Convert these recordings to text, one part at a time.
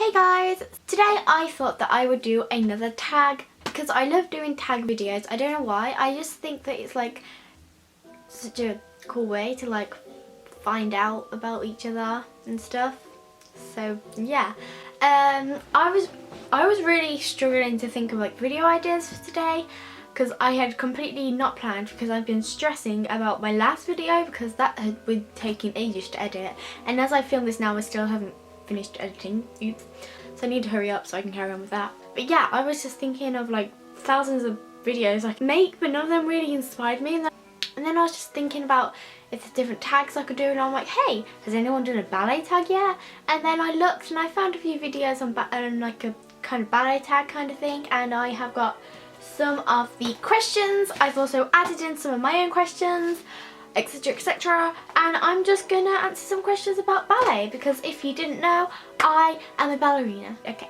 Hey guys! Today I thought that I would do another tag because I love doing tag videos. I don't know why, I just think that it's like such a cool way to like find out about each other and stuff. So yeah, I was really struggling to think of like video ideas for today because I had completely not planned because I've been stressing about my last video because that had been taking ages to edit, and as I film this now I still haven't finished editing. Oops. So I need to hurry up so I can carry on with that. But yeah, I was just thinking of like thousands of videos I could make, but none of them really inspired me. And then I was just thinking about if there's different tags I could do, and I'm like, hey, has anyone done a ballet tag yet? And then I looked and I found a few videos on like a kind of ballet tag kind of thing, and I have got some of the questions. I've also added in some of my own questions, etc, etc, and I'm just gonna answer some questions about ballet because if you didn't know, I am a ballerina. Okay,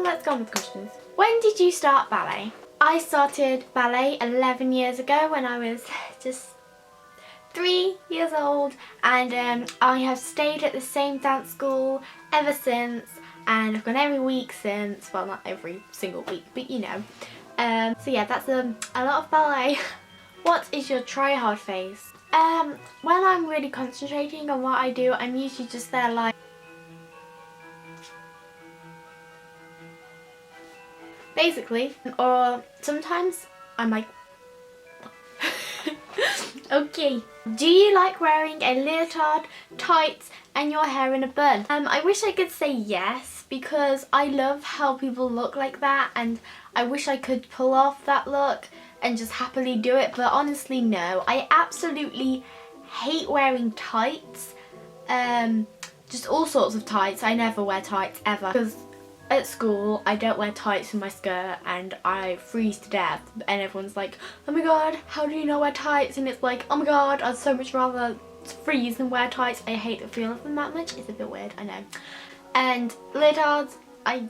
let's go on with questions. When did you start ballet? I started ballet 11 years ago when I was just 3 years old, and I have stayed at the same dance school ever since, and I've gone every week since. Well, not every single week, but you know. So yeah, that's a lot of ballet. What is your try-hard phase? When I'm really concentrating on what I do, I'm usually just there like basically, or sometimes I'm like okay. Do you like wearing a leotard, tights and your hair in a bun? I wish I could say yes because I love how people look like that, and I wish I could pull off that look and just happily do it, but honestly no. I absolutely hate wearing tights, just all sorts of tights. I never wear tights ever because at school I don't wear tights with my skirt and I freeze to death, and everyone's like, oh my god, how do you not wear tights? And it's like, oh my god, I'd so much rather freeze than wear tights. I hate the feel of them that much. It's a bit weird, I know. And leotards, I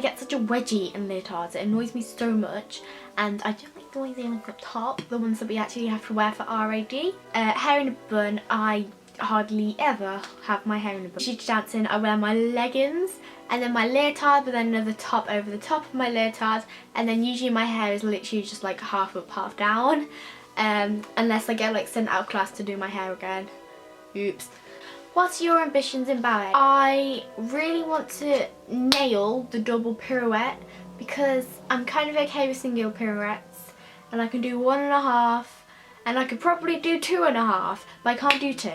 get such a wedgie in leotards. It annoys me so much, and I don't like the ones in the top, the ones that we actually have to wear for RAD. Hair in a bun, I hardly ever have my hair in a bun. She's dancing, I wear my leggings and then my leotard, but then another top over the top of my leotard, and then usually my hair is literally just like half up, half down, unless I get like sent out of class to do my hair again. Oops. What's your ambitions in ballet? I really want to nail the double pirouette because I'm kind of okay with single pirouettes, and I can do 1.5, and I could probably do 2.5, but I can't do 2.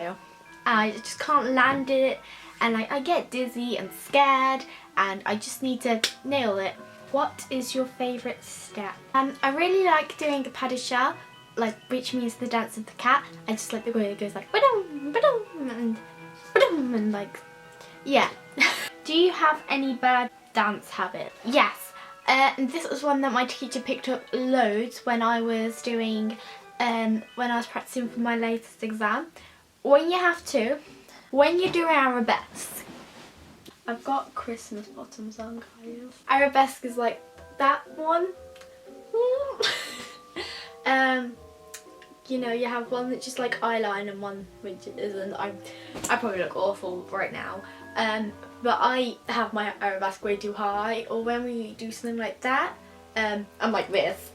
I just can't land it, and I get dizzy and scared, and I just need to nail it. What is your favourite step? I really like doing a pas de chat, like, which means the dance of the cat. I just like the way it goes like ba-dum, ba-dum, and ba-dum, and like, yeah. Do you have any bad dance habits? Yes. And this was one that my teacher picked up loads when I was doing, when I was practicing for my latest exam. When you're doing arabesque, I've got Christmas bottoms on, guys. Arabesque is like that one. You know, you have one that's just like eyeline and one which isn't. I probably look awful right now. But I have my arabesque way too high, or when we do something like that, I'm like this.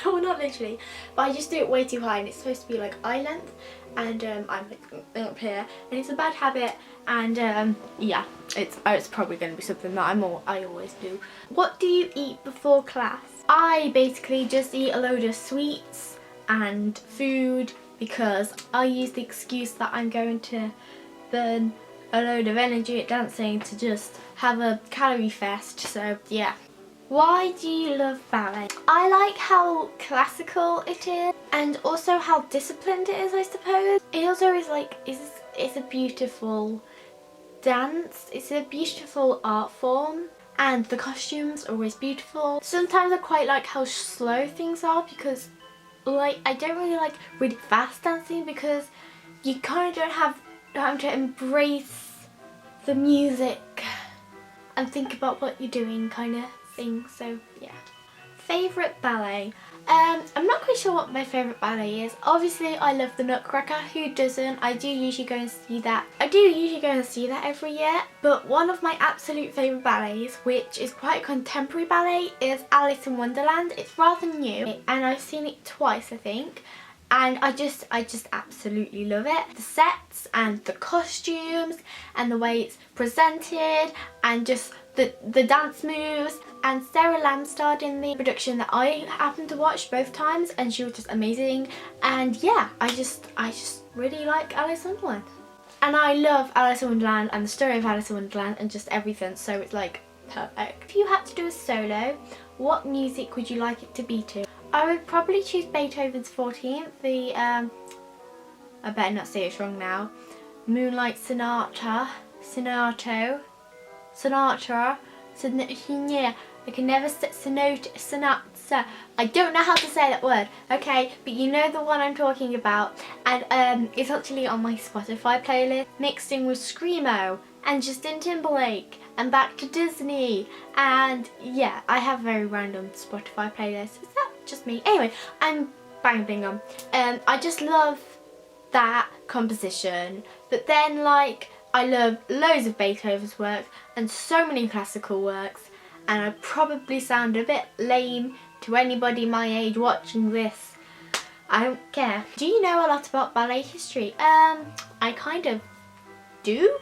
Well, not literally, but I just do it way too high, and it's supposed to be like eye length, and I'm like up here, and it's a bad habit, and yeah, it's probably going to be something that I always do. What do you eat before class? I basically just eat a load of sweets and food because I use the excuse that I'm going to burn a load of energy at dancing to just have a calorie fest, so yeah. Why do you love ballet? I like how classical it is, and also how disciplined it is, I suppose. It also is like, it's a beautiful dance, it's a beautiful art form, and the costumes are always beautiful. Sometimes I quite like how slow things are because like I don't really like really fast dancing because you kind of don't have time to embrace the music and think about what you're doing kind of thing, so yeah. Favourite ballet? I'm not quite sure what my favourite ballet is. Obviously, I love the Nutcracker. Who doesn't? I do usually go and see that. Every year. But one of my absolute favourite ballets, which is quite a contemporary ballet, is Alice in Wonderland. It's rather new, and I've seen it twice, I think. And I just absolutely love it. The sets and the costumes and the way it's presented and just the dance moves. And Sarah Lamb starred in the production that I happened to watch both times, and she was just amazing. And yeah, I just really like Alice in Wonderland. And I love Alice in Wonderland and the story of Alice in Wonderland and just everything, so it's like perfect. If you had to do a solo, what music would you like it to be to? I would probably choose Beethoven's 14th, the I better not say it's wrong now. Moonlight Sonata. I can never say sonata. I don't know how to say that word, okay? But you know the one I'm talking about. And it's actually on my Spotify playlist, mixed in with Screamo and Justin Timberlake and Back to Disney. And yeah, I have a very random Spotify playlist. Is that just me? Anyway, I'm banging on. I just love that composition. But then, like, I love loads of Beethoven's works and so many classical works. And I probably sound a bit lame to anybody my age watching this. I don't care. Do you know a lot about ballet history? I kind of do.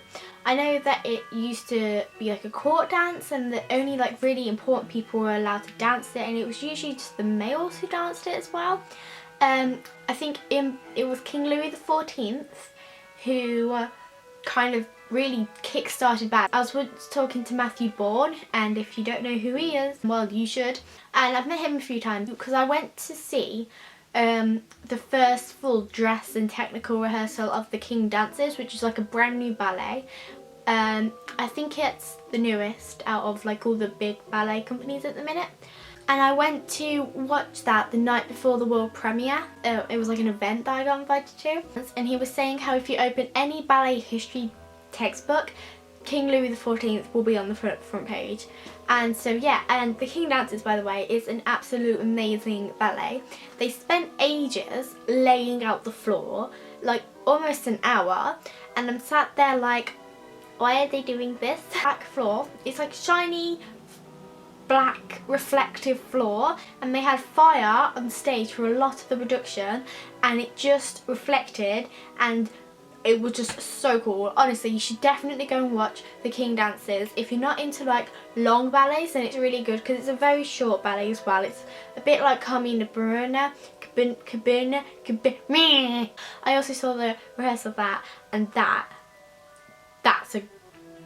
I know that it used to be like a court dance, and that only like really important people were allowed to dance it, and it was usually just the males who danced it as well. I think it was King Louis XIV who kind of really kick-started back. I was once talking to Matthew Bourne, and if you don't know who he is, well, you should. And I've met him a few times because I went to see the first full dress and technical rehearsal of the King Dances, which is like a brand new ballet. I think it's the newest out of like all the big ballet companies at the minute. And I went to watch that the night before the world premiere. It was like an event that I got invited to. And he was saying how if you open any ballet history textbook, King Louis XIV will be on the front page. And so yeah, and the King Dances, by the way, is an absolute amazing ballet. They spent ages laying out the floor, like almost an hour, and I'm sat there like, why are they doing this? Black floor, it's like shiny black reflective floor, and they had fire on stage for a lot of the production, and it just reflected, and it was just so cool. Honestly, you should definitely go and watch the King Dances. If you're not into like long ballets, then it's really good because it's a very short ballet as well. It's a bit like Carmina Burana. I also saw the rehearsal of that, and that's a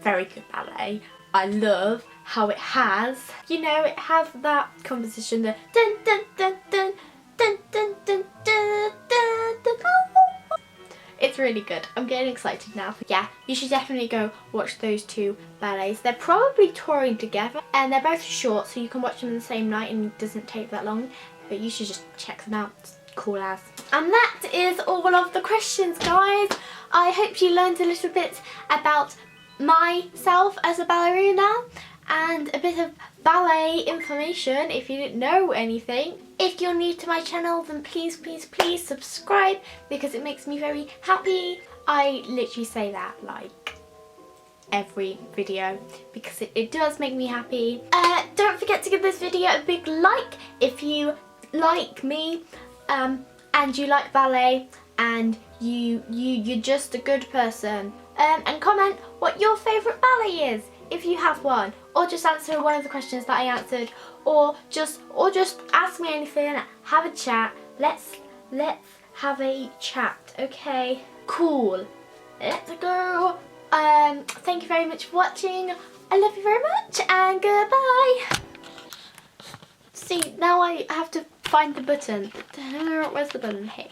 very good ballet. I love how it has, you know, it has that composition, the dun dun dun dun dun dun dun dun dun dun. It's really good. I'm getting excited now. Yeah, you should definitely go watch those two ballets. They're probably touring together, and they're both short, so you can watch them in the same night and it doesn't take that long. But you should just check them out. It's cool as. And that is all of the questions, guys. I hope you learned a little bit about myself as a ballerina and a bit of ballet information if you didn't know anything. If you're new to my channel, then please subscribe because it makes me very happy. I literally say that like every video because it does make me happy. Don't forget to give this video a big like if you like me and you like ballet and you're just a good person. And comment what your favourite ballet is if you have one, or just answer one of the questions that I answered, or just ask me anything, have a chat. Let's have a chat, okay? Cool. Let's go. Thank you very much for watching. I love you very much, and goodbye. See, now I have to find the button. Where's the button? Hey.